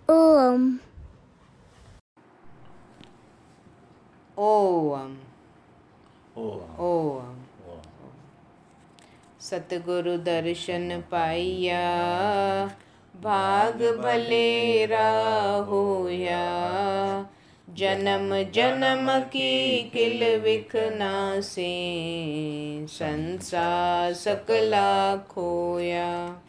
ओम ओम ओम ओम। सतगुरु दर्शन पाइया, भाग भले होया। जन्म जन्म की किल विख नासे, संसार सकला खोया।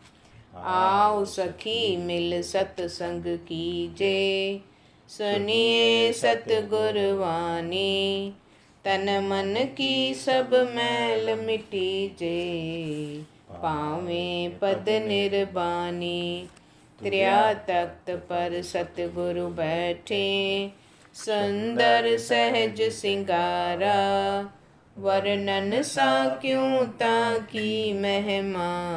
आओ सखी मिल सतसंग कीजे, सुनिए सतगुर वाणी। तन मन की सब मैल मिटी जे, पावे पद निर्बानी। त्रिया तख्त पर सतगुरु बैठे, सुंदर सहज सिंगारा। वर्णन सा क्यों ताकी महिमा,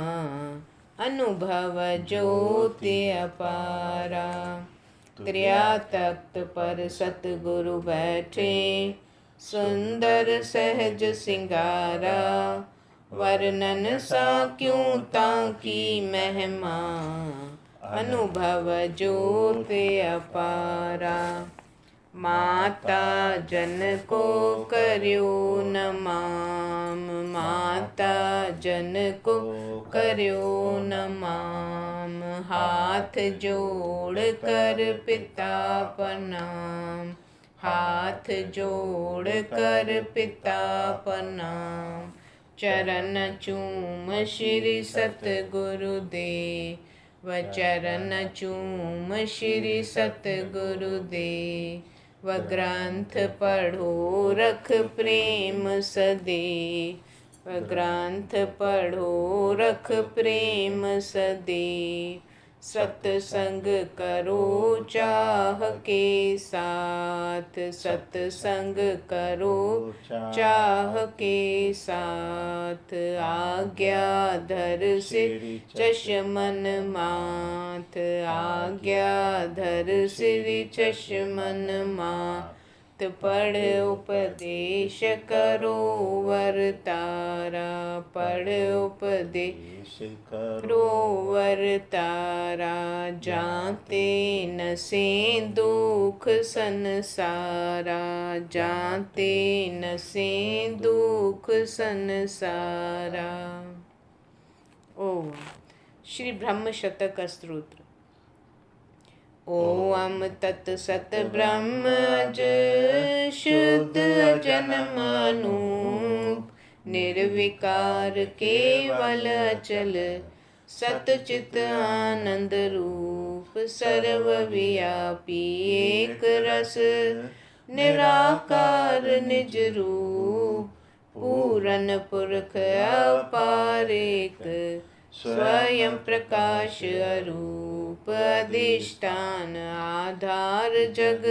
अनुभव ज्योति अपारा। त्रिया तख्त पर सतगुरु बैठे, सुंदर सहज सिंगारा। वर्णन सा क्यों ताकी महिमा, अनुभव ज्योति अपारा। माता जन को कर्यो नमाम, माता जन को कर्यो नमाम। हाथ जोड़ कर पिता प्रणाम, हाथ जोड़ कर पिता प्रणाम। चरण चूम श्री सतगुरु दे, व चरण चूम श्री सतगुरु दे। व ग्रंथ पढ़ो रख प्रेम सदे, व ग्रंथ पढ़ो रख प्रेम सदे। सत्संग करो चाह के साथ, सत्संग करो चाह के साथ। आज्ञा धर सिर चश्मन माथ, आज्ञा धर सिर चश्मन माथ। पढ़ उपदेश करो वरतारा, पढ़ उपदेश करो वरतारा। जाते न से दुख संसारा, जाते न से दुख संसारा। ओम। श्री ब्रह्म शतक स्तोत्र। ओम तत्सत ब्रह्मज शुद्ध अजन्म अनूप, निर्विकार केवल अचल, सतचित आनंद रूप। सर्वव्यापी एक रस, निराकार निज रूप। पूरन पुरख अपार एक, स्वयं प्रकाश अरूप। अधिष्ठान आधार जग,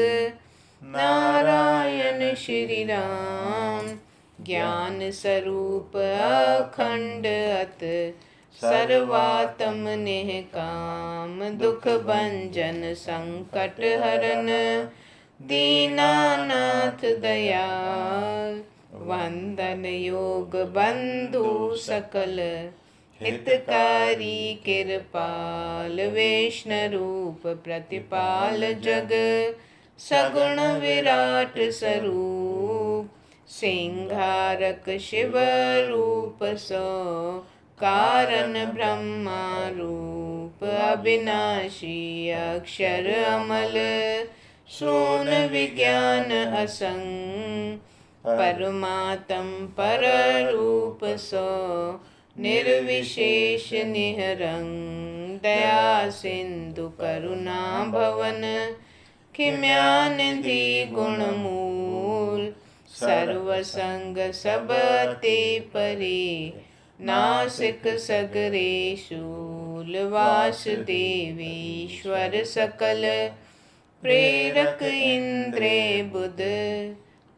नारायण श्री राम। ज्ञान स्वरूप अखंड अत, सर्वात्म निष्काम। दुख भंजन संकट हरन, दीनानाथ दयाल। वंदन योग बंधु सकल, हितकारी कृपाल। वैष्णव रूप प्रतिपाल जग, सगुण विराट स्वरूप। सिंहारक शिव रूप सो, कारण ब्रह्मा रूप। अविनाशी अक्षर अमल, सोन विज्ञान असंग। परमात्म पर रूप सो, निर्विशेष निहरंग। दया सिंधु करुणा भवन, खिम्यानिधि गुण मूल। सर्व संग सब ते परे, नासिक सगरे शूल। वासुदेवेश्वर सकल, प्रेरक इंद्रे बुध।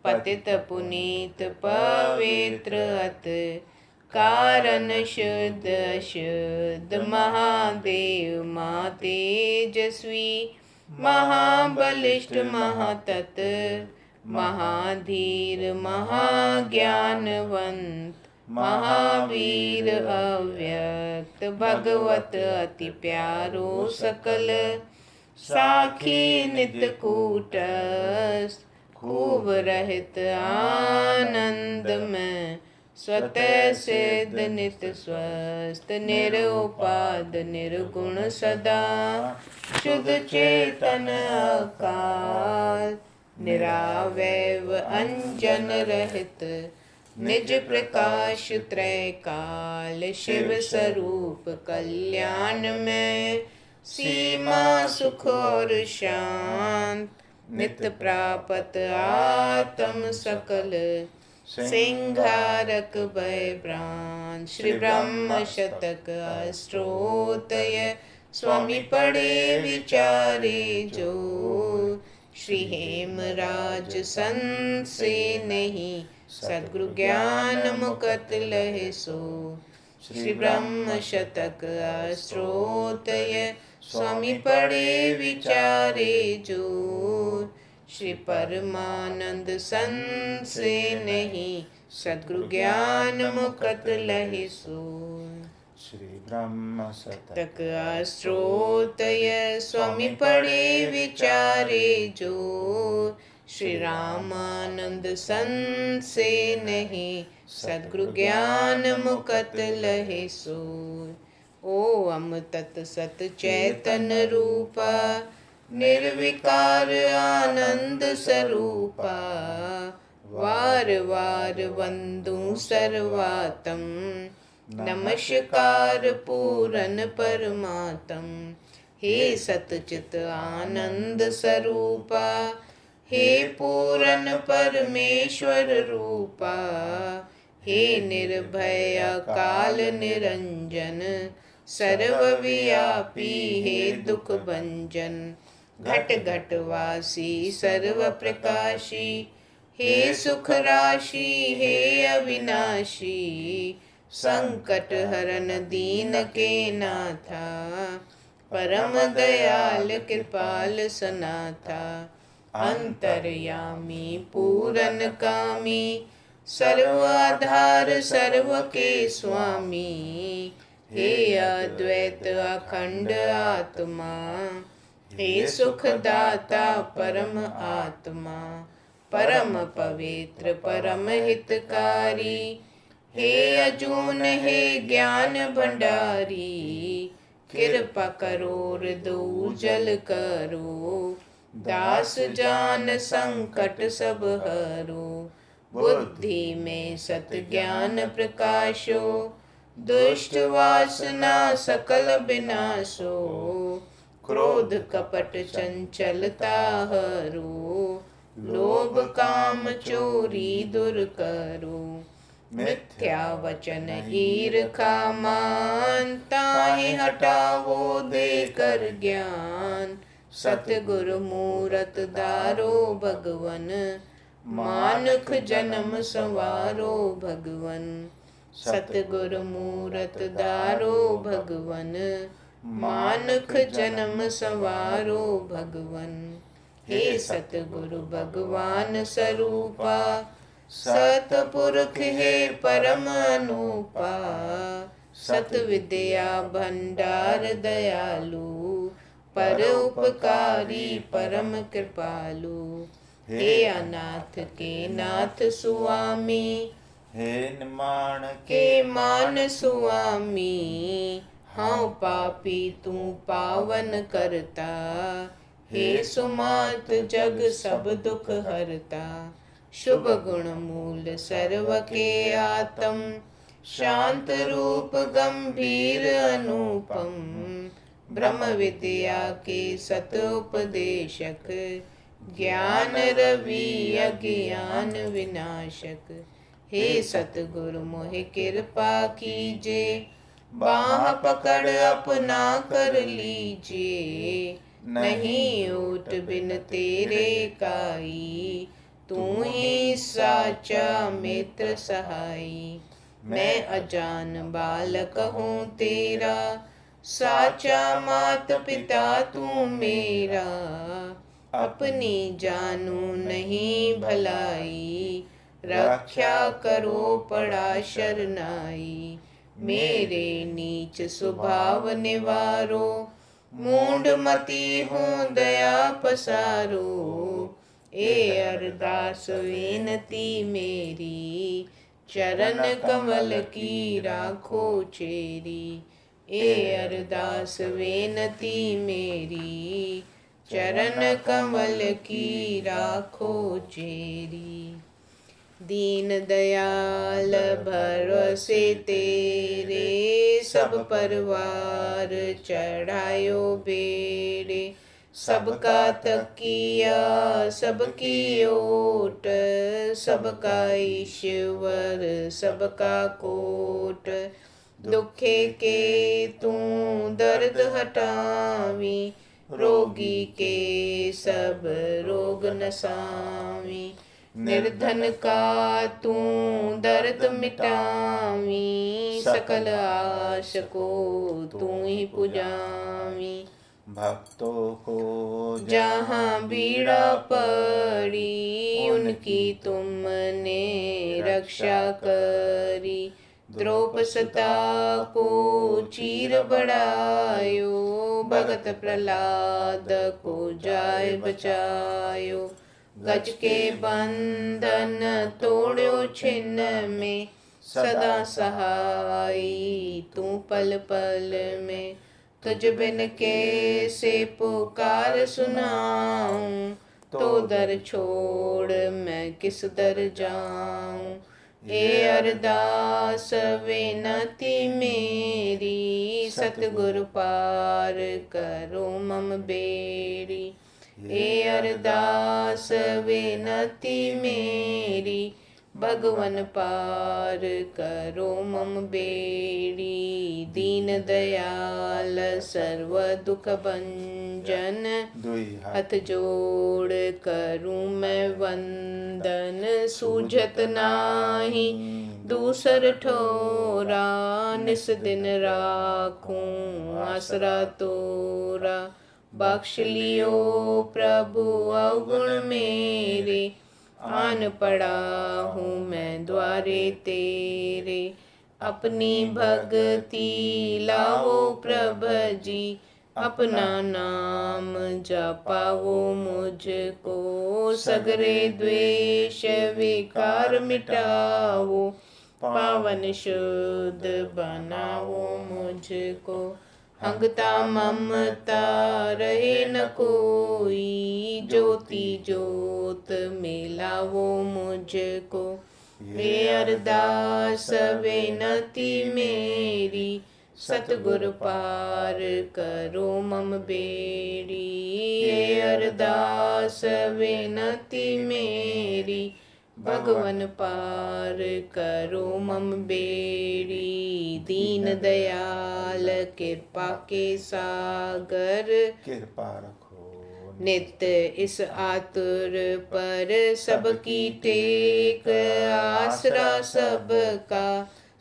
पतित पुनीत पवित्र अत, कारण शुद्ध अशुद्ध। महादेव महा तेजस्वी, महाबलिष्ठ महातत। महाधीर महाज्ञानवंत, महावीर अव्यक्त। भगवत अति प्यारो सकल, साखी नित कूटस्थ खूब रहित आनंद में स्वतः सिद्ध नित स्वस्थ निरुपाद निर्गुण सदा शुद्ध चेतन अकाल निरावैव अंजन रहित निज प्रकाश त्रय काल शिव स्वरूप कल्याण में सीमा सुख और शांत नित प्रापत आत्म सकल सिंहारक भय भ्रांत श्री ब्रह्म शतक अष्टोतय स्वामी पढ़े विचारे जो श्री हेमराज संत से नहीं सद्गुरु ज्ञान मुकत लहे सो श्री ब्रह्म शतक अष्टोतय स्वामी पढ़े विचारे जो श्री परमानंद संत से नहीं सद्गुरु ज्ञान मुकत लहे सो श्री ब्रह्म तक अष्टोतय स्वामी पढ़े विचारे जो श्री रामानंद संत से नहीं सद्गुरु ज्ञान मुकत लहे सो ओम तत्सत चैतन रूपा निर्विकार आनंद स्वरूपा वार वार वंदू सर्वातम नमस्कार पूरन परमात्म हे सतचित आनंद स्वरूपा हे पूरन परमेश्वर रूपा हे निर्भय काल निरंजन सर्वव्यापी हे दुख भंजन घट घट वासी सर्व प्रकाशी हे सुख राशि हे अविनाशी संकट हरन दीन के नाथा परम दयाल कृपाल सनाथा अंतर्यामी पूरन कामी सर्व आधार सर्व के स्वामी हे अद्वैत अखंड आत्मा हे सुखदाता परम आत्मा परम पवित्र परम हितकारी हे अजून हे ज्ञान भंडारी कृपा करो दूजल करो दास जान संकट सब हरो बुद्धि में सत ज्ञान प्रकाशो दुष्ट वासना सकल विनाशो क्रोध कपट चंचलता हरो लोभ काम चोरी दूर करो मिथ्या वचन ईर्खा मान ताहि हटावो देकर ज्ञान सतगुरु मूरत दारो भगवन मानुख जन्म संवारो भगवन सतगुरु मूरत दारो भगवन मानुख जन्म संवारो भगवन हे सतगुरु भगवान स्वरूपा सतपुरुष हे परम अनुपा सत विद्या भंडार दयालु पर उपकारी परम कृपालु हे अनाथ के नाथ सुआमी हे निमान के मान सुआमी हाँ पापी तू पावन करता हे सुमात जग सब दुख हरता शुभ गुण मूल सर्व के आत्म शांत रूप गंभीर अनुपम ब्रह्म विद्या के सत उपदेशक ज्ञान रवि अज्ञान विनाशक हे सतगुरु मोहि कृपा कीजे बाह पकड़ अपना कर लीजिए नहीं ओट बिन तेरे काई तू ही साचा मित्र सहाई मैं अजान बालक हूँ तेरा साचा मात पिता तू मेरा अपनी जानू नहीं भलाई रक्षा करो पड़ा शरनाई मेरे नीच स्वभाव निवारो मूंढ मती हूँ दया पसारो। ए अरदास विनती मेरी, चरण कमल की राखो चेरी। ए अरदास विनती मेरी, चरण कमल की राखो चेरी। दीन दयाल भरोसे तेरे, सब परवार चढ़ायो बेड़े। सबका तकिया सबकी ओट, सबका ईश्वर सबका कोट। दुखे के तू दर्द हटावी, रोगी के सब रोग नसावी। निर्धन का तू दर्द मिटावी, सकल आश को तू ही पुजावी। भक्तों को जहाँ बीड़ा पड़ी, उनकी तुमने रक्षा करी। द्रौपसता को चीर बढ़ायो, भगत प्रहलाद को जाय बचायो। गज के बंधन तोड़ो छिन्न में, सदा सहाई तू पल पल में। तुझ बिन कैसे पुकार सुनाऊं, तो दर छोड़ मैं किस दर जाऊं। ए अरदास विनती मेरी, सतगुरु पार करो मम बेड़ी। ए अरदास विनती मेरी, भगवन पार करो मम बेड़ी। दीन दयाल सर्व दुख भंजन, हाथ जोड़ करूं मैं वंदन। सूझत नाही दूसर ठोरा, निस दिन राखूं आसरा तोरा। बख्श लियो प्रभु अवगुण मेरे, आन पड़ा हूँ मैं द्वारे तेरे। अपनी भक्ति लाओ प्रभ जी, अपना नाम जपाओ मुझको। सगरे द्वेष विकार मिटाओ, पावन शुद्ध बनाओ मुझको। अंगता ममता रहे न कोई, ज्योति ज्योत मिलाओ मुझको। हे अरदास विनती मेरी, सतगुरु पार करो मम बेड़ी। हे अरदास विनती मेरी, भगवन पार करो मम बेड़ी। दीन दयाल कृपा के सागर, कृपा रखो नित्य इस आतुर पर सबकी टेक। आसरा सबका,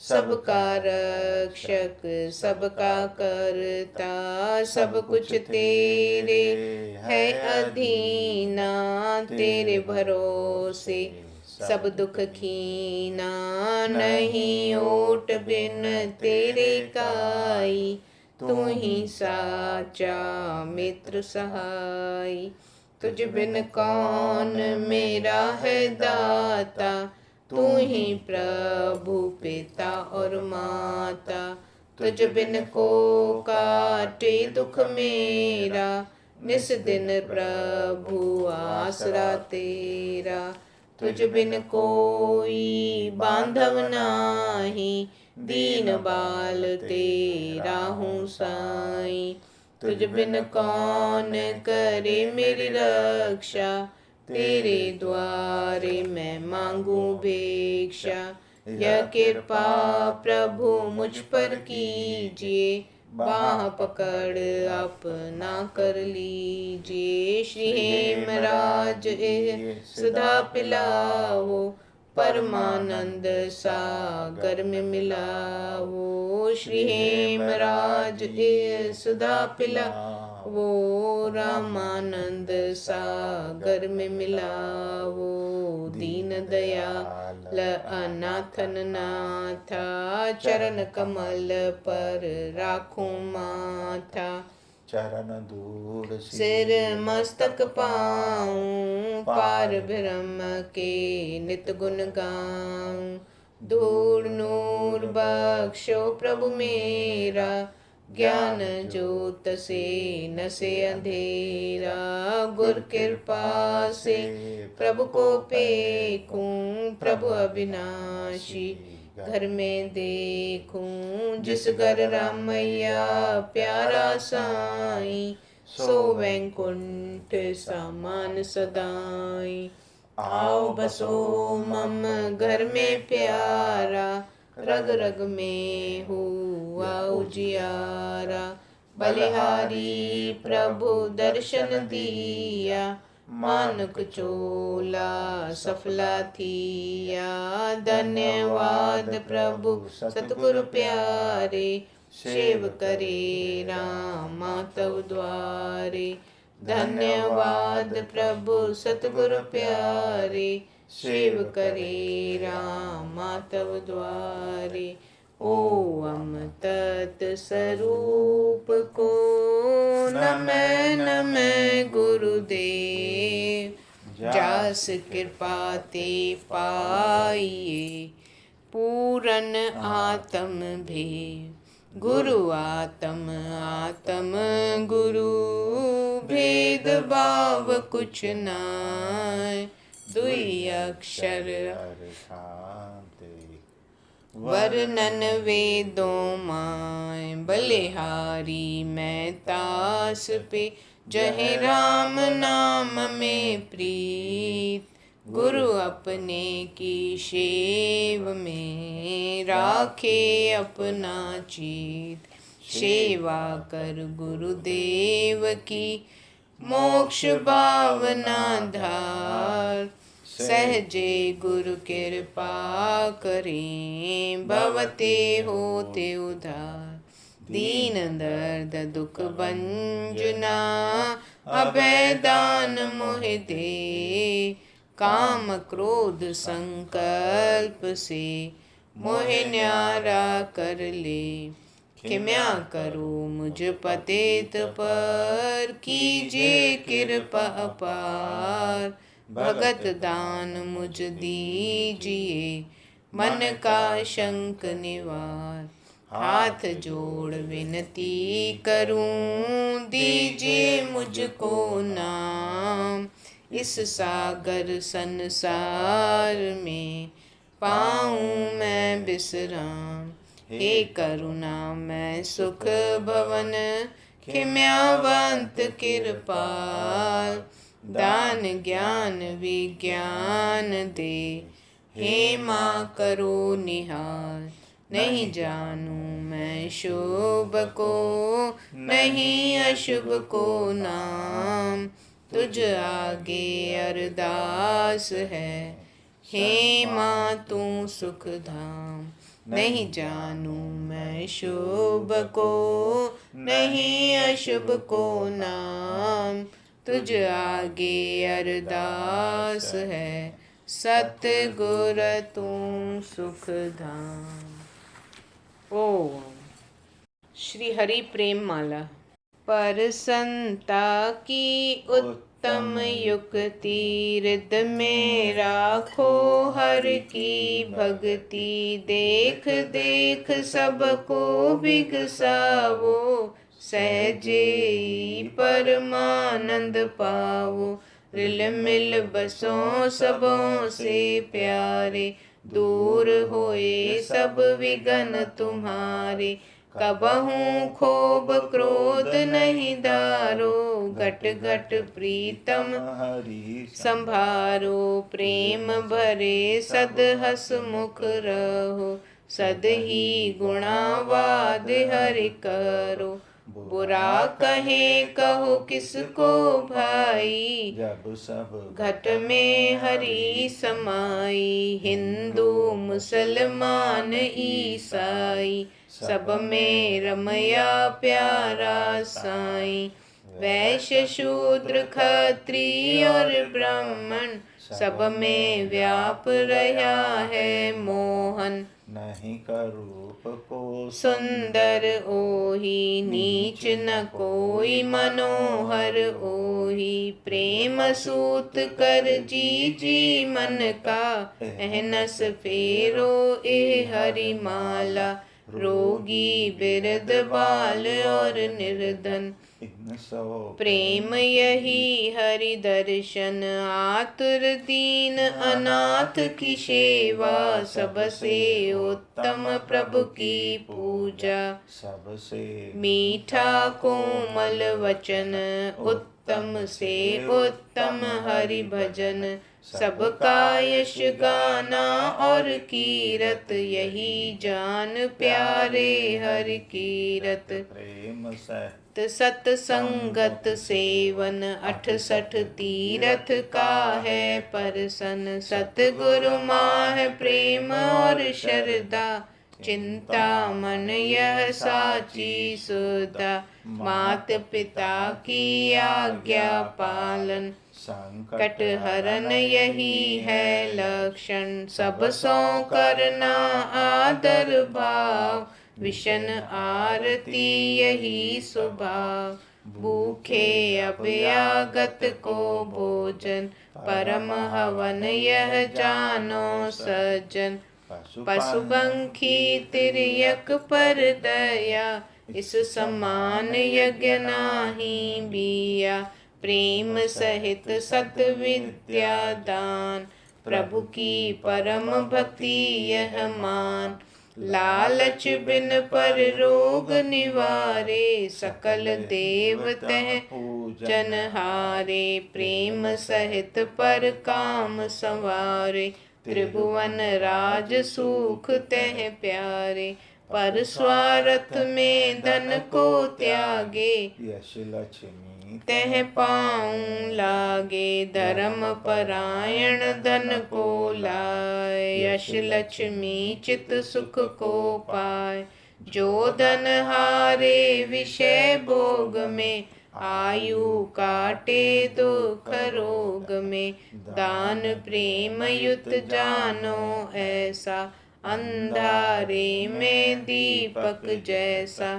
सबका रक्षक, सबका करता। सब कुछ तेरे है अधीना, तेरे भरोसे सब दुख कीना। नहीं ओट बिन तेरे काई, तू ही साचा मित्र सहाय। तुझ बिन कौन मेरा है दाता, तू ही प्रभु पिता और माता। तुझ बिन को काटे दुख मेरा, निस दिन प्रभु आसरा तेरा। तुझ बिन कोई बांधव नाही, दीन बाल तेरा हूँ साई। तुझ बिन कौन करे मेरी रक्षा, तेरे द्वारे मैं मांगू भिक्षा। यह कृपा प्रभु मुझ पर कीजिए, बाह पकड़ अपना कर लीजिए। श्री हेमराज सदा पिलाओ, परमानंद सागर में मिलाओ। श्री हेमराज सदा पिलाओ, रामानंद सागर में मिलाओ। दीन दयाल अनाथन नाथा, चरण कमल पर राखूं माथा। चरण धूड़ सिर मस्तक पाऊं, पार ब्रह्म के नित गुण गाऊं। धूड़ नूर बख्शो प्रभु मेरा, ज्ञान ज्योत से नसे अंधेरा। गुर कृपा से प्रभु को पेखूं, प्रभु अविनाशी घर में देखूं। जिस घर राम मैया प्यारा साईं, सो वैकुंठ समान सदाई। आओ बसो मम घर में प्यारा, रग रग में हुआ उजियारा। बलिहारी प्रभु दर्शन दिया, मानुक चोला सफला थिया। धन्यवाद प्रभु सतगुरु प्यारे, सेव करे राम तव द्वारे। धन्यवाद प्रभु सतगुरु प्यारे, सेव करे राम तव द्वारे। ओम तत् स्वरूप को नमः नमः गुरुदेव। जास कृपा ते पाइए पूरन आत्म भेद। गुरु आत्म आत्म गुरु, भेद भाव कुछ नाय। दुई अक्षर शांति वर्णन वेदों माय। बलिहारी मैं तास पे, जहे राम नाम में प्रीत। गुरु अपने की सेव में, राखे अपना चित। सेवा कर गुरुदेव की, मोक्ष भावना धार। सहजे गुरु कृपा करें, भवते होते उधार। दीन दर्द दुख भंजना, अभय दान मोह दे। काम क्रोध संकल्प से, मोह न्यारा कर ले। क्षमा करो मुझ पतित पर, कीजिए कृपा अपार। भगत दान मुझ दीजिए, मन का शंक निवार। हाथ जोड़ विनती करूं, दीजिए मुझको नाम। इस सागर संसार में, पाऊं मैं विश्राम। हे करुणा मैं सुख भवन, क्षमावंत कृपाल। दान ज्ञान विज्ञान दे, हे माँ करो निहाल। नहीं जानू मैं शुभ को, नहीं अशुभ को नाम। तुझ आगे अरदास है, हे माँ तू सुख धाम। नहीं जानू मैं शुभ को, नहीं अशुभ को नाम। तुझ आगे अरदास है, सतगुर तू सुख धाम। ओम श्री हरि प्रेम माला। पर संता की उत्तम युक्ति, हृदय में राखो हर की भक्ति। देख देख सबको बिगसावो, सहजे परमानंद पावो। रिल मिल बसों सबों से प्यारे, दूर होए सब विघन तुम्हारे। कबहू क्षोभ क्रोध नहीं धारो, घट घट प्रीतम हरि संभारो। प्रेम भरे सद हसमुख रहो, सद ही गुणावाद हरि करो। बुरा कहे कहो किसको भाई, जब सब घट में हरि समाई। हिंदू मुसलमान ईसाई, सब में रमया प्यारा साईं। वैश्य शूद्र खत्री और ब्राह्मण सब में व्याप रहा है मोहन। नहीं करूप को सुंदर ओही नीच न कोई मनोहर ओही। प्रेम सूत कर जी जी मन का अहनस फेरो ए हरि माला। रोगी बिरद बाल और निर्धन इन सो प्रेम यही हरि दर्शन। आतुर दीन अनाथ की सेवा सबसे उत्तम प्रभु की पूजा। सबसे मीठा कोमल वचन उत्तम से उत्तम हरि भजन। सबका यश गाना और कीरत यही जान प्यारे हरि कीरत। प्रेम सह सतसंगत सेवन 68 तीरथ का है परसन। सतगुरु माह प्रेम और श्रद्धा चिंता मन यह साची सुधा। मात पिता की आज्ञा पालन कट हरन यही है लक्षण। सब सो करना आदर भाव विशन आरती यही स्वभाव। भूखे अभ्यागत को भोजन परम हवन यह जानो सज्जन। पशुपंखी तिर्यक पर दया इस समान यज्ञ नाही बिया। प्रेम सहित सत विद्या दान प्रभु की परम भक्ति यह मान। लालच बिन पर रोग निवारे सकल देव तह जन हारे। प्रेम सहित पर काम संवारे त्रिभुवन राज सुख तह प्यारे। पर स्वार्थ में धन को त्यागे यश लक्ष्मी तह पाऊं लागे। धर्म परायण धन को लाए यश लक्ष्मी चित सुख को पाए। जो धन हारे विषय भोग में आयु काटे दुख रोग में। दान प्रेम युत जानो ऐसा अंधारे में दीपक जैसा।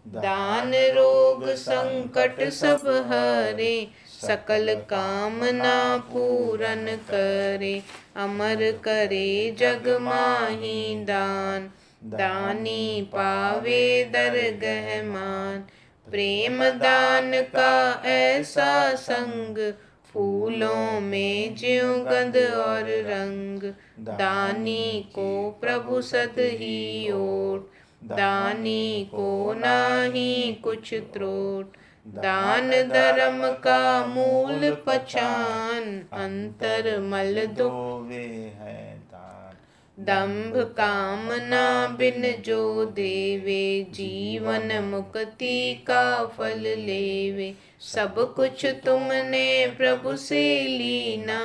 दान रोग संकट सब हरे सकल कामना पूरन करे। अमर करे जग माही दान दानी पावे दरगह मान। प्रेम दान का ऐसा संग फूलों में ज्यों गंध और रंग। दानी को प्रभु सद ही ओट दानी को नाही कुछ त्रोट। दान धर्म का मूल पहचान अंतर मल दो वे हैं दान। दंभ कामना बिन जो देवे। जीवन मुक्ति का फल लेवे। सब कुछ तुमने प्रभु से लीना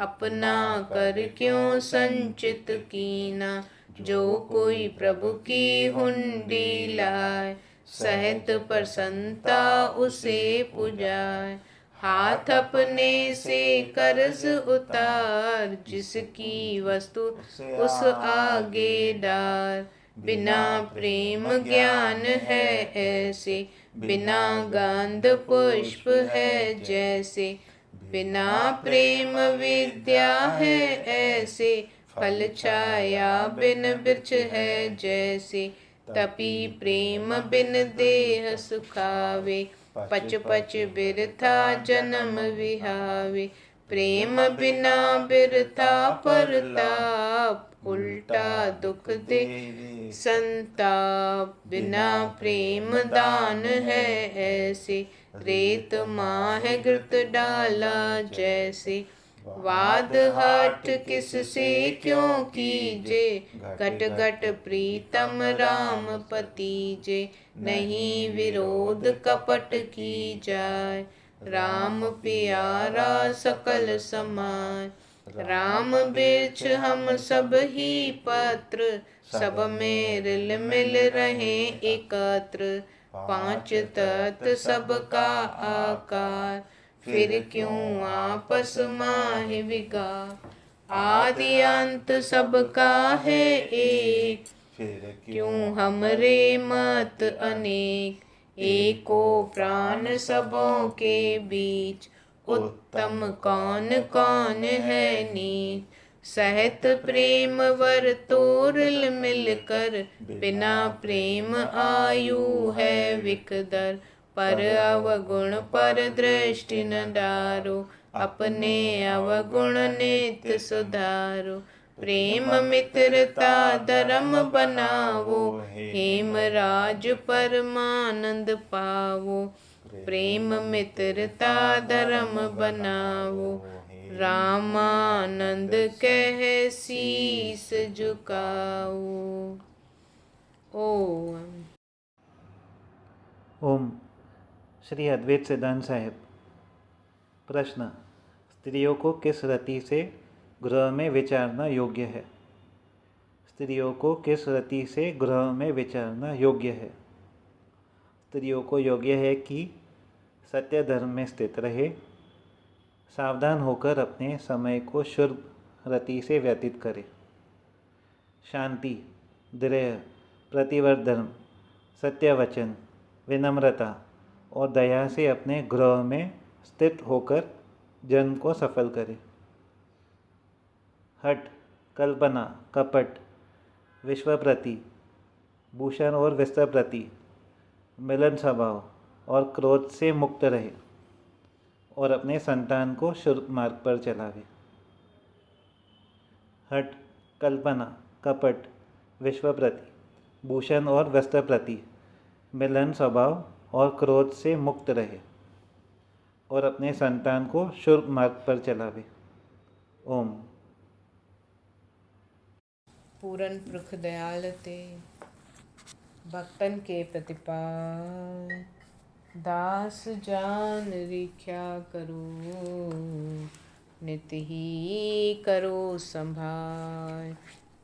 अपना कर क्यों संचित कीना। जो कोई प्रभु की हुंडी लाए सहत प्रसन्नता उसे पुजाए। हाथ अपने से कर्ज उतार जिसकी वस्तु उस आगे डार। बिना प्रेम ज्ञान है ऐसे बिना गंध पुष्प है जैसे। बिना प्रेम विद्या है ऐसे फल छाया बिन वृक्ष है जैसे। तपी प्रेम बिन देह सुखावे पच पच बिरथा जन्म विहावे। प्रेम बिना बिरथा परताप उल्टा दुख दे संताप। बिना प्रेम दान है ऐसे रेत माह घृत डाला जैसे। वाद हट किससे क्यों कीजे घट घट प्रीतम राम पतीजे। नहीं विरोध कपट की जाय राम प्यारा सकल समाय। राम वृक्ष हम सब ही पत्र सब में रिल मिल रहे एकत्र। पांच तत्व सबका आकार, फिर क्यों आपस माहि विकार। आदि अंत सबका है एक, फिर क्यों हमरे मत अनेक। एको प्राण सबों के बीच, उत्तम कौन कौन है नीच। सहत प्रेम वर तोरल मिलकर, बिना प्रेम आयु है विकदर। पर अवगुण पर दृष्टि न डारो, अपने अवगुण नित्य सुधारो। प्रेम मित्रता धर्म बनावो, हेमराज परमानंद पावो। प्रेम मित्रता धर्म बनावो, रामानंद कह शीस झुकाओ। ओम। ओम। श्री अद्वैत सिद्धांत साहिब। प्रश्न: स्त्रियों को किस रति से गृह में विचारना योग्य है? स्त्रियों को किस रति से गृह में विचारना योग्य है? स्त्रियों को योग्य है कि सत्य धर्म में स्थित रहे, सावधान होकर अपने समय को शुभ रति से व्यतीत करे, शांति, दृढ़, प्रतिवर्त धर्म, सत्य वचन, विनम्रता और दया से अपने गृह में स्थित होकर जन्म को सफल करे। हठ, कल्पना, कपट, विश्व प्रति, भूषण और विस्तर प्रति, मिलन स्वभाव और क्रोध से मुक्त रहे और अपने संतान को शुभ मार्ग पर चलावे। हठ, कल्पना, कपट, विश्व प्रति, भूषण और वस्त्र प्रति, मिलन स्वभाव और क्रोध से मुक्त रहे और अपने संतान को शुभ मार्ग पर चलावे। ओम। पूरन पुरख दयाल ते, भक्तन के प्रतिपाल। दास जान रिख्या करो, नित ही करो संभाल।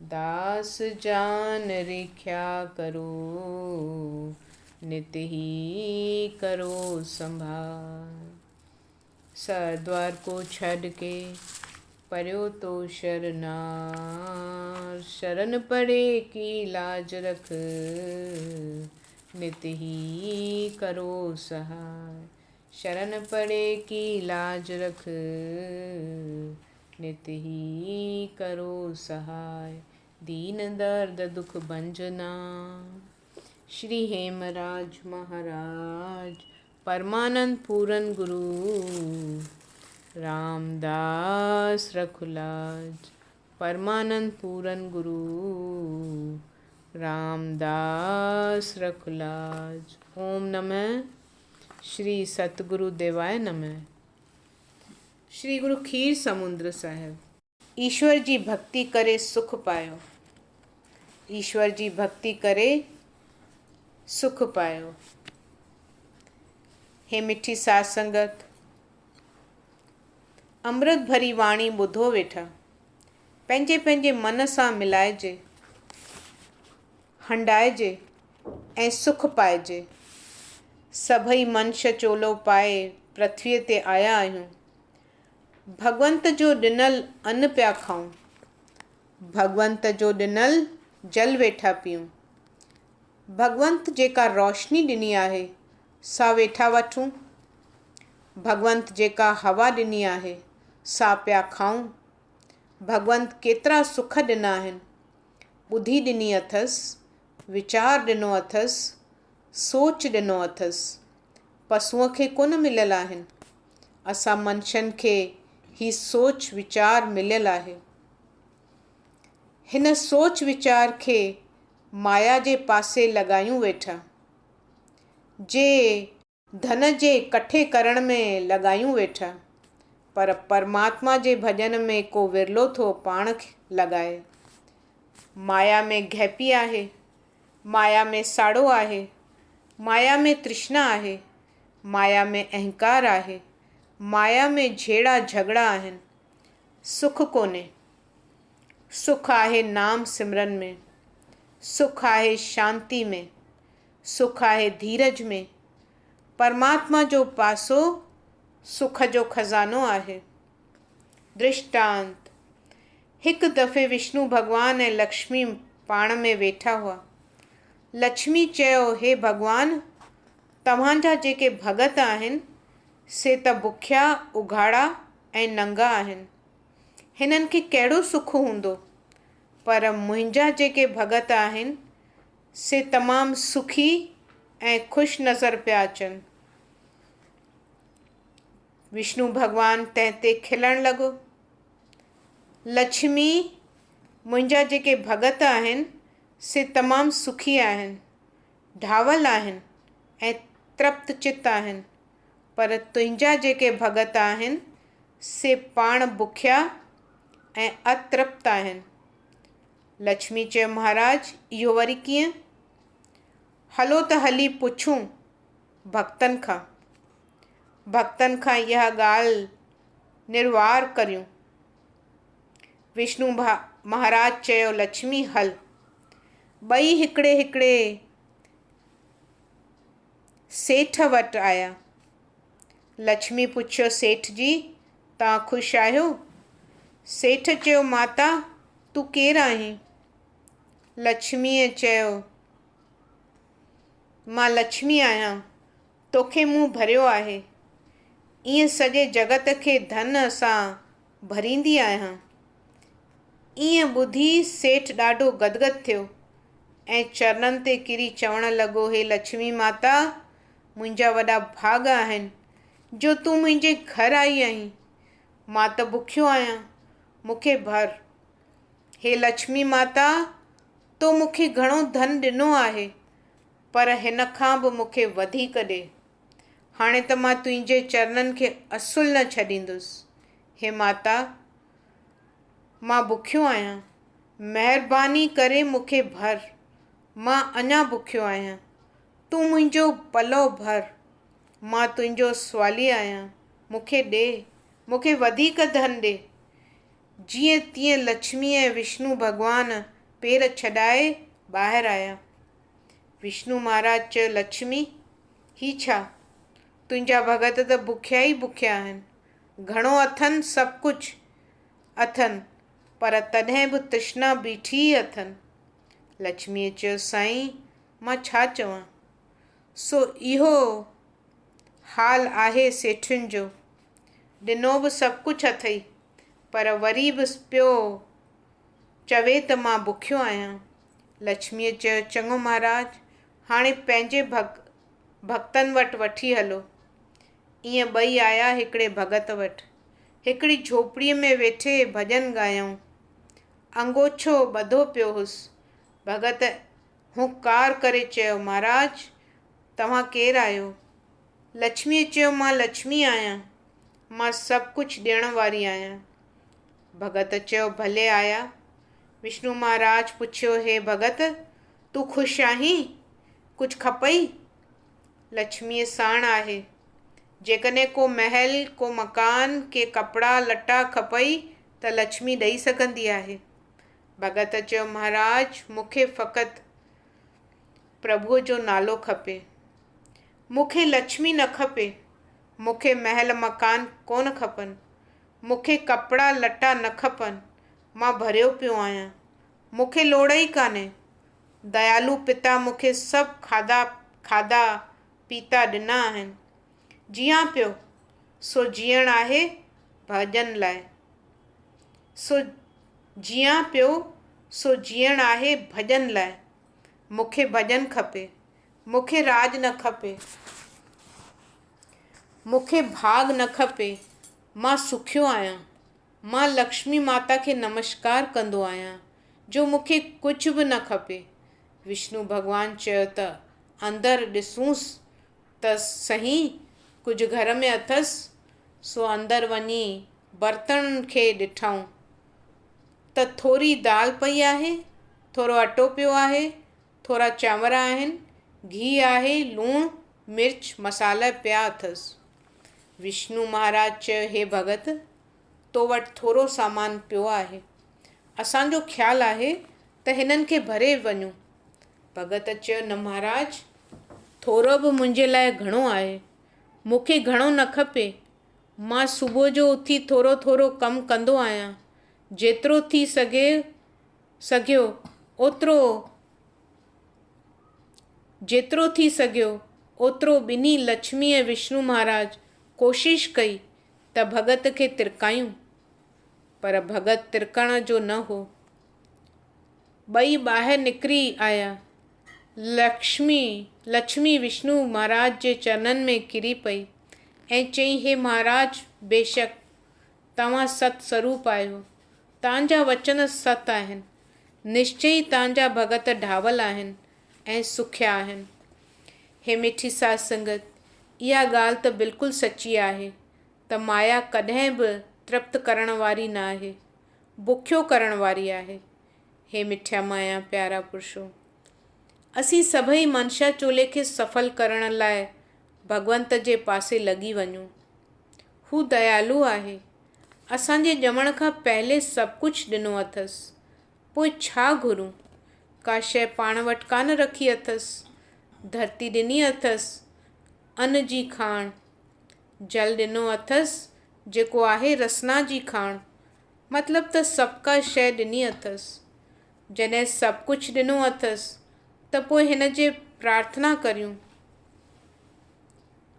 दास जान रिख्या करो, नित ही करो संभाल। सरद्वार को छड़ के पर्यो तो शरनार। शरण पड़े की लाज रख, नित ही करो सहाय। शरण पड़े की लाज रख, नित ही करो सहाय। दीन दर्द दुख भंजना, श्री हेमराज महाराज। परमानंद पूरन गुरु, रामदास रखुलाज। परमानंद पूरन गुरु, रामदास रखुलाज। ओम नमः श्री सतगुरु देवाय नमः। श्री गुरु खीर समुद्र साहिब। ईश्वर जी भक्ति करे सुख पायो, ईश्वर जी भक्ति करे सुख पायो। हे मिठी साध संगत, अमृत भरी वाणी ॿुधो वेठा, पंहिंजे पंहिंजे मन सां मिलाइजे, हंडाइजे ऐं सुख पाइजे। सभई मनुष्य चोलो पाए पृथ्वीअ ते आया आहियूं। भगवंत जो ॾिनल अन्न पिया खाऊं, भगवंत जो ॾिनल जल वेठा पियूं। भगवंत जेका रोशनी ॾिनी आहे सा वेठा वठूं। भगवंत जेका हवा ॾिनी आहे सा पिया खाऊं। भगवंत केतिरा सुख ॾिना आहिनि। ॿुधी ॾिनी अथसि, वीचार ॾिनो अथसि, सोच ॾिनो अथसि। पशुअ खे कोन मिलियल आहिनि, असां मनुष्यनि खे ही सोच वीचार मिलियल आहे। हिन सोच वीचार खे माया जे पासे लॻायूं वेठा, जे धन जे इकट्ठे करण में लॻायूं वेठा। पर परमात्मा जे भॼन में को विरलो थो पाण खे लॻाए। माया में घैपी आहे, माया में साड़ो आहे, माया में तृष्णा आहे, माया में अहंकार आहे, माया में झेड़ा झगड़ा आहिनि। सुख कोन्हे। सुख आहे नाम सिमरन में, सुख आहे शांति में, सुख आहे धीरज में। परमात्मा जो पासो सुख जो खज़ानो आहे। दृष्टांत, हिकु दफ़े विष्णु भॻवान ऐं लक्ष्मी पाण में वेठा हुआ। लक्ष्मी चयो, हे भॻवान, तव्हांजा जेके भॻत आहिनि से त बुखिया, उघाड़ा ऐं नंगा आहिनि। हिननि खे कहिड़ो सुख हूंदो, पर मुंहिंजा जेके भॻत आहिनि से तमामु सुखी ऐं ख़ुशि नज़र पिया अचनि। विष्णु भॻवान तंहिं ते खिलण लॻो। लक्ष्मी, मुंहिंजा जेके भॻत आहिनि से तमामु सुखी आहिनि, ढावल आहिनि ऐं तृप्त चित्त आहिनि, पर तुंहिंजा जेके भॻत आहिनि से पाण बुखिया ऐं अतृप्त आहिनि। लक्ष्मी चयो, महाराज, इहो वरी कीअं? हलो त हली पुछूं भक्तनि खां इहा ॻाल्हि निर्वार करियूं। विष्णु महाराज चयो, लक्ष्मी, हल। ॿई हिकिड़े सेठ वटि आया। लक्ष्मी पुछियो, सेठ जी, तव्हां ख़ुशि आहियो? सेठ चयो, माता, तूं केरु आहीं? लक्ष्मीअ चयो, मां लक्ष्मी आहियां, तोखे मूं भरियो आहे। ईअं सॼे जगत खे धन सां भरींदी आहियां। ईअं ॿुधी सेठ ॾाढो गदगद थियो ऐं चरणनि ते किरी चवणु लॻो, हे लक्ष्मी माता, मुंहिंजा वॾा भाॻ आहिनि जो तूं मुंहिंजे घर आई आहीं। मां त बुखियो आहियां, मूंखे भर। हे लक्ष्मी माता, तो मूंखे घणो धन ॾिनो आहे, पर हिन खां बि मूंखे वधीक ॾे। हाणे त मां तुंहिंजे चरणनि खे असुल न छॾींदुसि। हे माता, मां बुखियो आहियां, महिरबानी करे मूंखे भर। मां अञा बुखियो आहियां, तूं मुंहिंजो पलो भर। मां तुंहिंजो सवाली आहियां, मूंखे ॾे, मूंखे वधीक धन ॾे। जीअं तीअं लक्ष्मी ऐं विष्णु भॻवान पेर छॾाए ॿाहिरि आया। विष्णु महाराज चयो, लक्ष्मी, ही छा? तुंहिंजा भॻत त बुखिया ई बुखिया आहिनि। घणो अथनि, सभु कुझु अथनि, पर तॾहिं बि तृष्णा बीठी ई अथनि। लक्ष्मीअ चयो, साईं, मां छा चवां? सो इहो हाल आहे सेठुनि जो। ॾिनो बि सभु कुझु अथई, पर वरी बि पियो चवे त मां बुखियो आहियां। लक्ष्मीअ चयो, चङो महाराज, हाणे पंहिंजे भक्तनि वटि वठी हलो। ईअं ॿई आया हिकिड़े भॻत वटि। हिकिड़ी झोपड़ीअ में वेठे भॼन ॻायूं। अंगोछो ॿधो पियो हुउसि। भॻत हुंकार करे चयो, महाराज, तव्हां केरु आहियो? लक्ष्मीअ चयो, मां लक्ष्मी आहियां, मां सभु कुझु ॾियण वारी आहियां। भॻत चयो, भले आया। विष्णु महाराज पुछियो, हे भॻत, तूं ख़ुशि आहीं? कुझु खपई? लक्ष्मीअ साण आहे। जेकॾहिं को महल, को मकान, के कपिड़ा लटा खपई त लक्ष्मी ॾेई सघंदी आहे। भॻत चयो, महाराज, मूंखे फ़क़ति प्रभुअ जो नालो खपे। मूंखे लक्ष्मी न खपे, मूंखे महल मकान कोन खपनि, मूंखे कपिड़ा लटा न खपनि। मां भरियो पियो आहियां, मूंखे लोड़ ई कान्हे। दयालु पिता मूंखे सभु खाधा पीता ॾिना आहिनि। जियां पियो सो जीअण आहे भॼन लाइ। जियां पियो सो जीअण आहे भॼन लाइ। मूंखे भॼन खपे, मूंखे राज न खपे, मूंखे भाग न खपे। मां सुखियो आहियां। मां लक्ष्मी माता खे नमस्कार कंदो आहियां जो मूंखे कुझु बि न खपे। विष्णु भॻवान चयो त अंदरि ॾिसूंसि त सही, कुझु घर में अथसि। सो अंदरि वञी बर्तन खे ॾिठऊं त थोरी दाल पई आहे, थोरो अटो पियो आहे, थोरा चांवर आहिनि, घी आहे, लूणु मिर्च मसाला पिया अथसि। विष्णु महाराज चयो, हे भॻत, तो वटि थोरो सामान पियो आहे। असांजो ख़्यालु आहे त हिननि खे भरे वञूं। भॻत चयो, न महाराज, थोरो बि मुंहिंजे लाइ घणो आहे। मूंखे घणो न खपे। मां सुबुह जो उथी थोरो थोरो कमु कंदो आहियां। जेतिरो थी सघियो ओतिरो ॿिन्ही लक्ष्मी ऐं विष्णु महाराज कोशिश कई त भगत खे तिरकायूं, पर भगत तिरकण जो न हो। ॿई ॿाहिरि निकिरी आया। लक्ष्मी विष्णु महाराज जे चरणनि में किरी पई ऐं चई, हे महाराज, बेशक तव्हां सत स्वरूप आहियो। तव्हांजा वचन सत आहिनि। निश्चय तव्हांजा भगत ढावल आहिनि ऐं सुखिया आहिनि। हे मिठी साध संगत, इहा ॻाल्हि त बिल्कुलु सची आहे त माया कॾहिं बि तृप्त करण वारी न आहे, बुखियो करण वारी आहे। हे मिठिया माया प्यारा पुरुषो, असीं सभई मनशा चोले खे सफल करण लाइ भगवंत जे पासे लॻी वञूं। हू दयालु आहे। असांजे ॼमण खां पहिले सभु कुझु ॾिनो अथसि। पोइ छा घुरूं? का शइ पाण वटि कान रखी अथसि। धरती ॾिनी अथसि अन्न जी खाण, जल ॾिनो अथसि जेको आहे रसना जी खाण, मतिलबु त सभु का शइ ॾिनी अथसि। जॾहिं सभु कुझु ॾिनो अथसि त पोइ हिन जे प्रार्थना करियूं।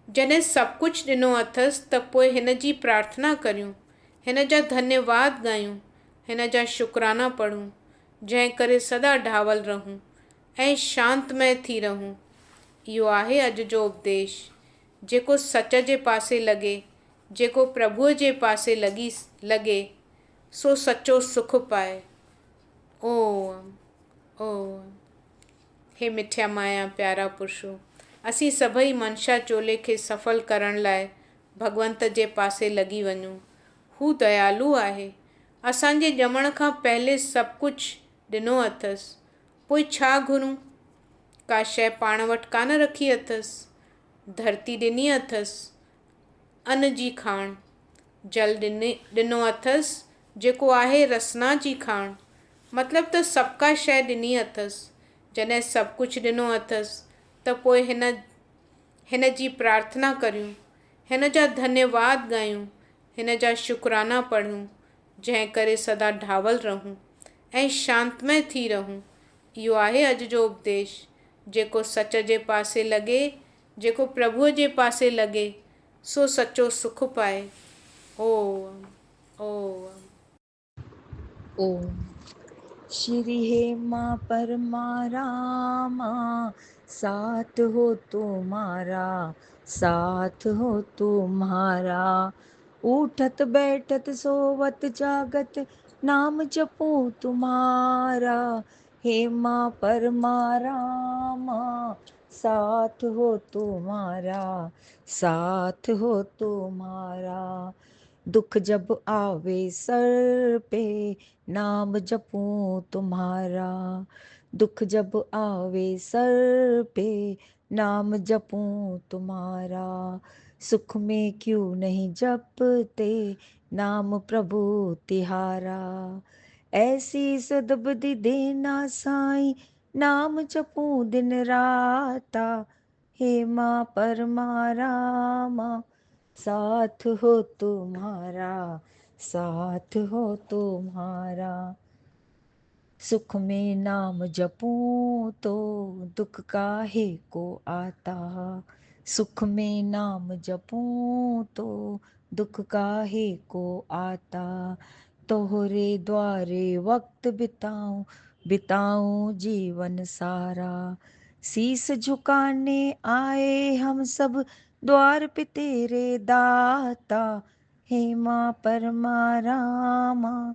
जॾहिं सभु कुझु ॾिनो अथसि त पोइ हिन जी प्रार्थना करियूं, हिन जा धन्यवाद ॻायूं, हिन जा शुक्राना पढ़ूं, जंहिं करे सदा ढावल रहूं ऐं शांतमय थी रहूं। इहो आहे अॼु जो उपदेश। जेको सच जे पासे लॻे, जेको प्रभुअ जे पासे लॻे, सो सचो सुख पाए। ओम ओम। हे मिठिया माया प्यारा पुरुषो, असीं सभई मनशा चोले खे सफल करण लाइ भगवंत जे पासे लॻी वञूं। हू दयालु आहे। असांजे ॼमण खां पहिले सभु कुझु ॾिनो अथसि। पोइ छा घुरूं? का शइ पाण वटि कान रखी अथसि। धरती ॾिनी अथसि अन्न जी खाण, जल ॾिनो अथसि जेको आहे रसना जी खाण, मतिलबु त सभु का शइ ॾिनी अथसि। जॾहिं सभु कुझु ॾिनो अथसि त पोइ हिन जी प्रार्थना करियूं, हिन जा धन्यवाद ॻायूं, हिन जा शुक्राना पढ़ूं, जंहिं करे सदा ढावल रहूं ऐं शांतमय थी रहूं। इहो आहे अॼु जो उपदेश। जेको सच जे पासे लॻे, जेको प्रभुअ जे पासे लॻे, सो सचो सुख पाए। ओम ओम। ओम। श्री हे माँ परमा रामा, साथ हो तुम्हारा, साथ हो तुम्हारा। उठत बैठत सोवत जागत, नाम जपूं तुम्हारा। हे माँ परमा रामा, साथ हो तुम्हारा, साथ हो तुम्हारा। दुख जब आवे सर पे, नाम जपूं तुम्हारा। दुख जब आवे सर पे, नाम जपूं तुम्हारा। सुख में क्यों नहीं जपते, नाम प्रभु तिहारा। ऐसी सद्बुद्धि देना साईं, नाम जपूं दिन राता। हे माँ परमा रामा, साथ हो तुम्हारा, साथ हो तुम्हारा। सुख में नाम जपूं तो दुख काहे को आता। सुख में नाम जपूं तो दुख काहे को आता। तोहरे द्वारे वक्त बिताऊं जीवन सारा। शीस झुकाने आए हम सब द्वार पे तेरे दाता। हे माँ परमा रामा,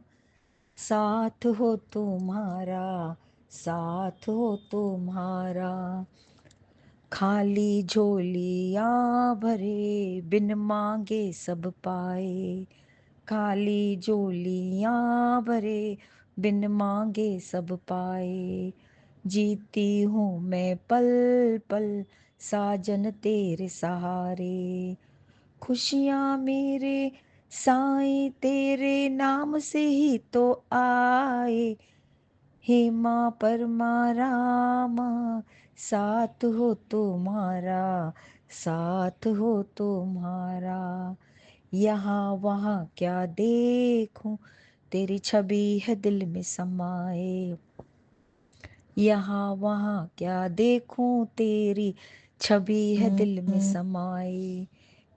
साथ हो तुम्हारा, साथ हो तुम्हारा। खाली झोलियाँ भरे, बिन मांगे सब पाए। खाली झोलियाँ भरे, बिन मांगे सब पाए। जीती हूँ मैं पल पल, साजन तेरे सहारे। खुशियाँ मेरे साईं तेरे नाम से ही तो आए। हे माँ परमा रामा, साथ हो तुम्हारा, साथ हो तुम्हारा। यहाँ वहाँ क्या देखूं, तेरी छवि है दिल में समाए। यहाँ वहाँ क्या देखूं, तेरी छवि है दिल में समाए।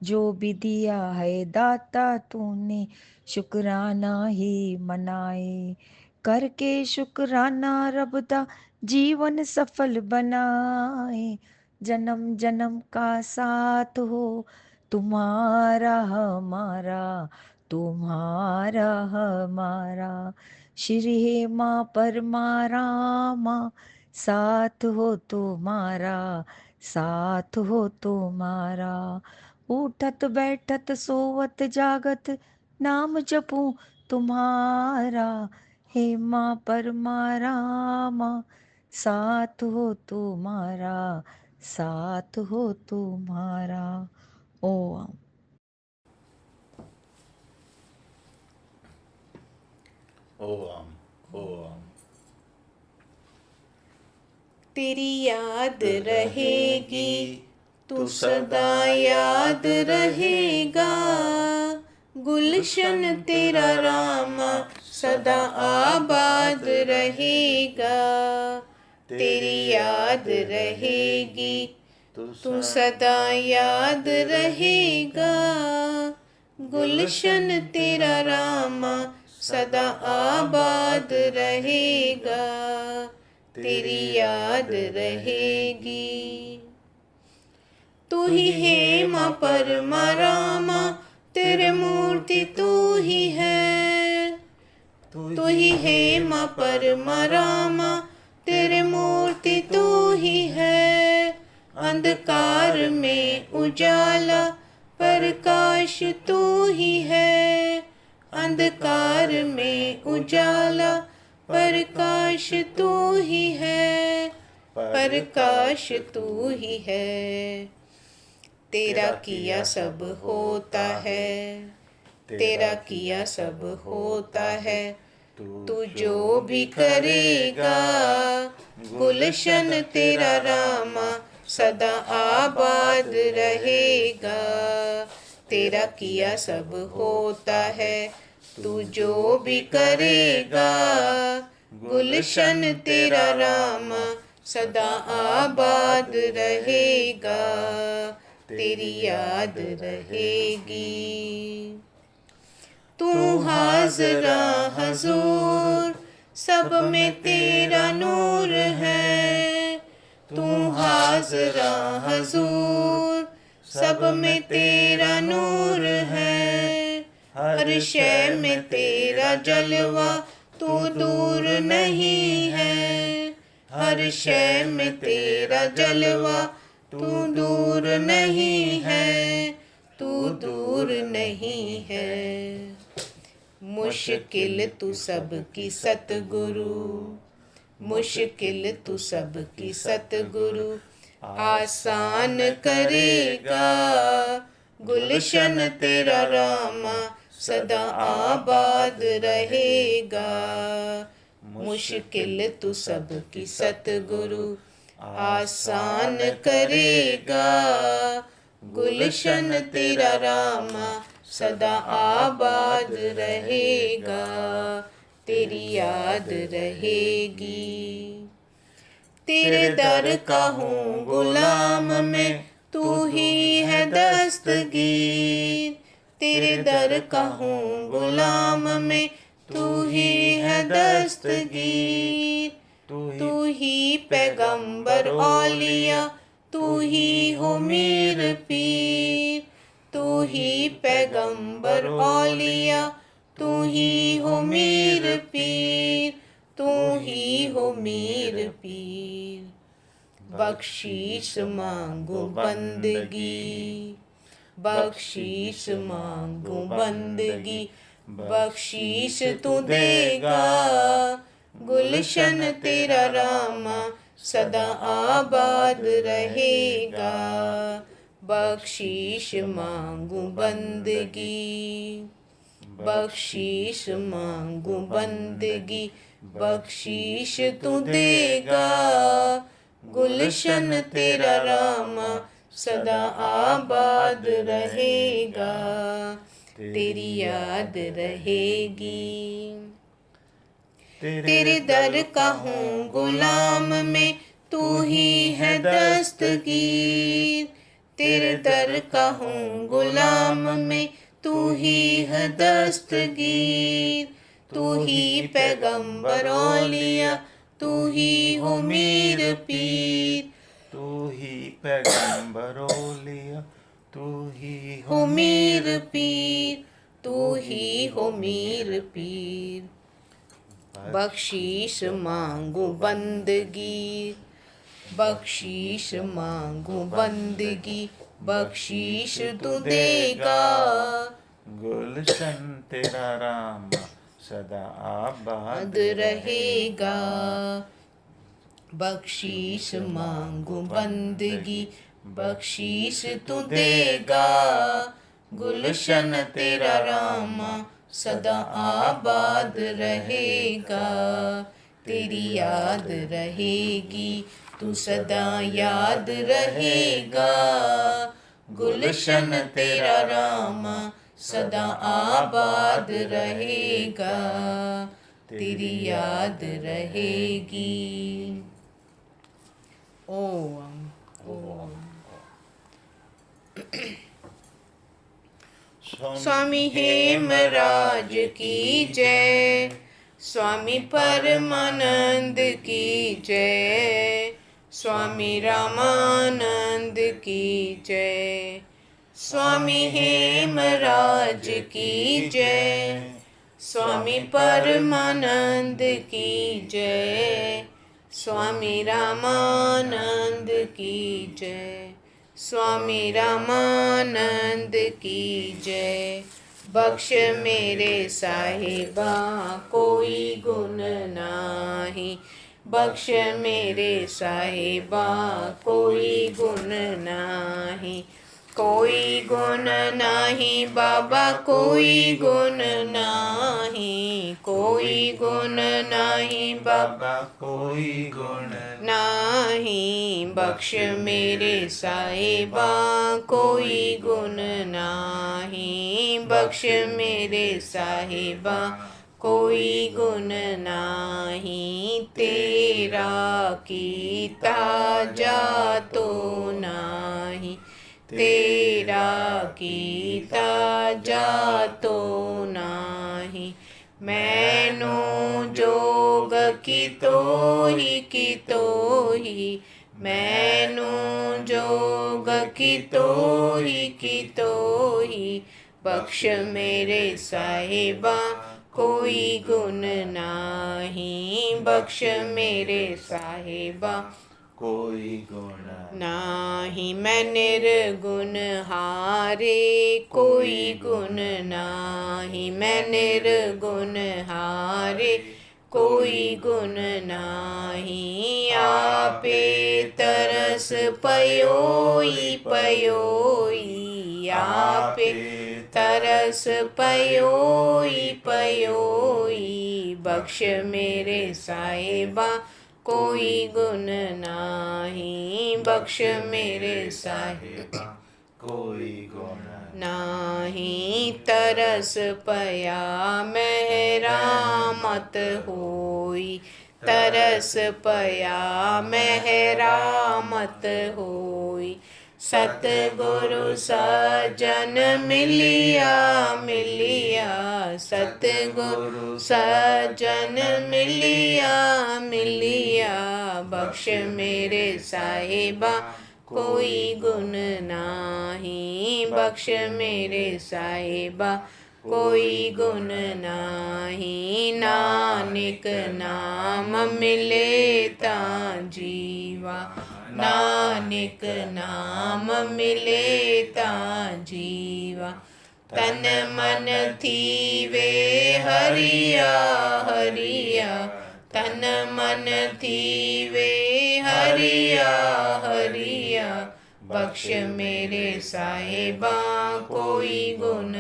जो भी दिया है दाता तूने, शुक्राना ही मनाए। करके शुक्राना रबदा, जीवन सफल बनाए। जन्म जन्म का साथ हो तुम्हारा हमारा, तुम्हारा हमारा। श्री हे माँ परमारामा, साथ हो तुम्हारा, साथ हो तुम्हारा। उठत बैठत सोवत जागत, नाम जपूं तुम्हारा। हे माँ परमारामा, साथ हो तुम्हारा, साथ हो तुम्हारा। ओम। ओम ओम। तेरी याद रहेगी, तू सदा याद रहेगा। गुलशन तेरा रामा सदा आबाद रहेगा। तेरी याद रहेगी, तू सदा याद रहेगा। गुलशन तेरा रामा सदा आबाद रहेगा। तेरी याद रहेगी। तू ही है माँ परमा रामा, तेरे मूर्ति तू ही है। तू ही है माँ परमा रामा, तेरे मूर्ति तू ही है। अंधकार में उजाला, प्रकाश तू ही है। अंधकार में उजाला, प्रकाश तू ही है। प्रकाश तू ही है। तेरा किया सब होता है, तेरा किया सब होता है। तू जो भी करेगा, गुलशन तेरा रामा सदा आबाद रहेगा। तेरा किया सब होता है, तू जो भी करेगा। गुलशन तेरा रामा सदा आबाद रहेगा। तेरी याद रहेगी। तू हाज़रा हजूर, सब में तेरा नूर है। तू हाज़रा हजूर, सब में तेरा नूर है। हर शय में तेरा जलवा, तू दूर नहीं है। हर शय में तेरा जलवा, तू दूर नहीं है। तू दूर नहीं है। मुश्किल तू सबकी सतगुरु, मुश्किल तू सबकी सतगुरु आसान करेगा। गुलशन तेरा रामा सदा आबाद रहेगा। मुश्किल तू सबकी सतगुरु आसान करेगा। गुलशन तेरा रामा सदा आबाद रहेगा। तेरी याद रहेगी। तेरे दर का हूँ गुलाम मैं, तू ही है दस्तगीर। तेरे दर का हूँ गुलाम मैं, तू ही है दस्तगीर। तू ही पैगंबर औलिया, तू ही हो मीर पीर। तू ही पैगंबर औलिया, तू ही हो मीर पीर। तू ही हो मीर पीर। बख्शीश मांगो बंदगी, बख्शीश मांगो बंदगी। बख्शीश तू देगा। गुलशन तेरा रामा सदा आबाद रहेगा। बख्शीश मांगू बंदगी, बख्शीश मांगू बंदगी। बख्शीश तू देगा। गुलशन तेरा रामा सदा आबाद रहेगा, तेरी याद रहेगी। तेरे दर का हूँ गुलाम मैं, तू ही है दस्तगीर। तेरे दर का हूँ गुलाम मैं, तू ही है दस्तगीर। तू ही पैगंबर औलिया, तू ही हो मीर पीर। तू ही पैगंबर औलिया, तू ही हो मीर पीर, तू ही हो मीर पीर। बख्शीश मांगू बंदगी, बख्शीश मांगू बंदगी, बख्शीश तू देगा। गुलशन तेरा रामा सदा आबाद रहेगा, बख्शीश मांगू बंदगी, बख्शीश तू देगा। गुलशन तेरा रामा सदा आबाद रहेगा, तेरी याद रहेगी, तू सदा याद रहेगा। गुलशन तेरा रामा सदा आबाद रहेगा, तेरी याद रहेगी। ओम ओम। स्वामी हेमराज की जय, स्वामी परमानंद की जय, स्वामी रामानंद की जय। स्वामी हेमराज की जय, स्वामी परमानंद की जय, स्वामी रामानंद की जय, स्वामी रामानंद की जय। बख्श मेरे साहिबा कोई गुण नाही, बख्श मेरे साहिबा कोई गुण नाही। कोई गुण नाही बाबा कोई गुण नाही, कोई गुण नाही बाबा कोई गुण नाही। बख्श मेरे साहिबा कोई गुण नाही, बख्श मेरे साहिबा कोई गुण नाही। तेरा कीता जातो नाही, तेरा कीता जातो नाही। मैनू जोग कितो ही, मैनू जोग कितो ही। बख्श मेरे साहिबा कोई गुण नाही, बख्श मेरे साहिबा कोई गुण नाही। मैं निर्गुण हारे कोई गुण नाही, मैं निर्गुण हारे कोई गुण नाही। आपे तरस पयोई पयोई, आपे तरस पयोई पयोई। बख्श मेरे साहिबा कोई गुण नाही, बख्श मेरे साहिबा कोई गुण नाही। तरस पया मेहरामत होई, तरस पया मेहरामत होई। सतगुरु सजन मिलिया मिलिया, सतगुरु सजन मिलिया मिलिया। बख्श मेरे साहिबा कोई गुण नाही, बख्श मेरे साहिबा कोई गुण नाही। नानक नाम मिले तां जीवा, नानक नाम मिले तां जीवा। तन मन थीवे हरिया हरिया, तन मन थीवे हरिया हरिया। बख्श मेरे साहिबा कोई गुण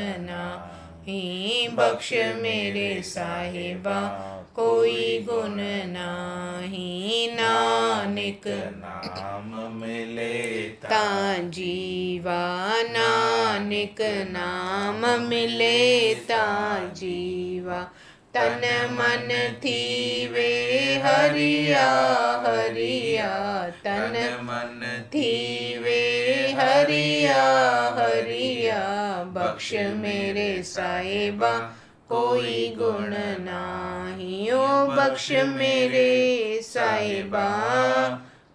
ही बख्श मेरे साहिबा कोई गुण नाही। नानक नाम मिले ता जीवा, नानक नाम मिले ता जीवा। तन मन थीवे हरिया हरिया, तन मन थीवे हरिया हरिया। बख्श मेरे साहिबा कोई गुण नाही। ओ बख्श मेरे साहिबा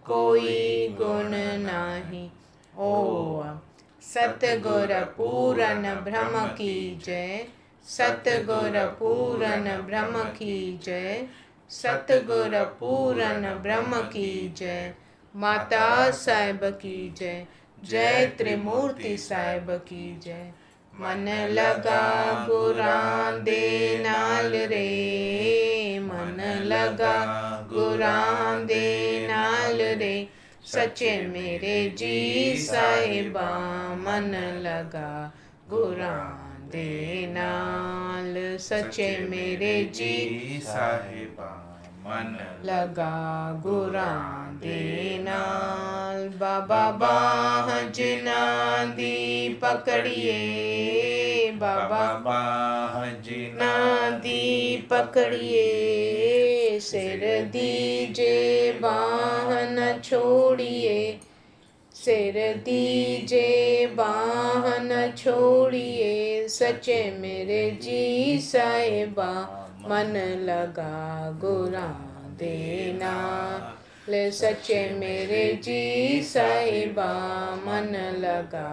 कोई गुण नाही। ओम सतगुर पूरन ब्रह्म की जय। सतगुर पूरन ब्रह्म की जय। सतगुर पूरन ब्रह्म की जय। माता साहिब की जय। जय त्रिमूर्ति साहिब की जय। मन लगा गुरां दे नाल रे, मन लगा गुरां दे नाल रे। सच्चे मेरे जी साहिबा मन लगा गुरां दे नाल। सच्चे मेरे जी साहिबा मन लगा गुरां दे नाल। बाबा बाह जिन्हां दी पकड़िए, बाबा बाह जिन्हां जिन्हां दी पकड़िए। सिर दीजे बाह न छोड़िए, सिर दीजे बाह न छोड़िए। सच्चे मेरे जी साहिबा मन लगा गुरां दे नाल। सच्चे मेरे जी साहिबा मन लगा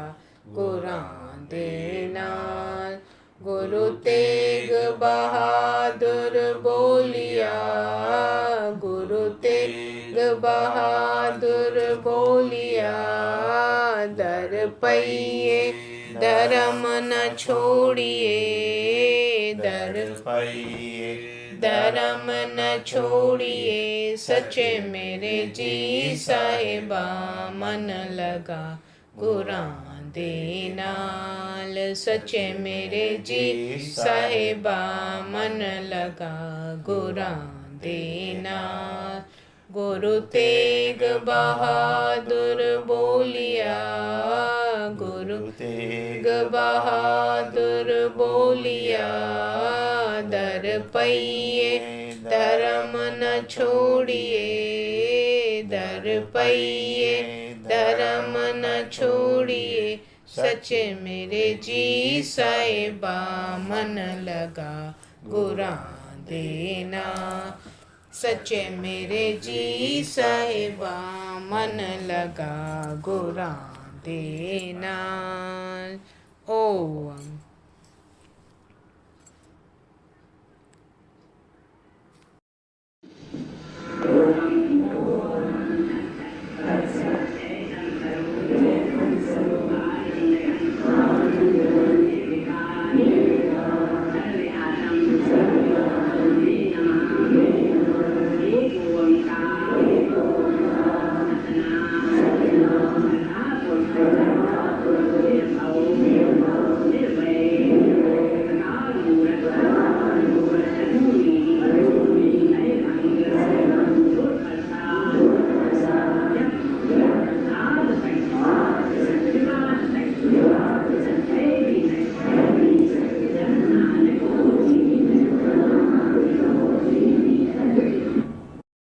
गुरां दे नाल। गुरु तेग बहादुर बोलिया, गुरु तेग बहादुर बोलिया। दर पइए धर्म न छोड़िए, दर पइए धर्म न छोड़िए। सच्चे मेरे जी साहिबा मन लगा गुरां दे नाल। सच्चे मेरे जी साहिबा मन लगा गुरां दे नाल। गुरु तेग बहादुर बोलिया, गुरु तेग बहादुर बोलिया। दर पइए धर्म न छोड़िए, दर पइए धर्म न छोड़िए। सच्चे मेरे जी साहिबा मन लगा गुरां दे नाल। सच्चे मेरे जी साहिबा मन लगा गुरां दे नाल। ओम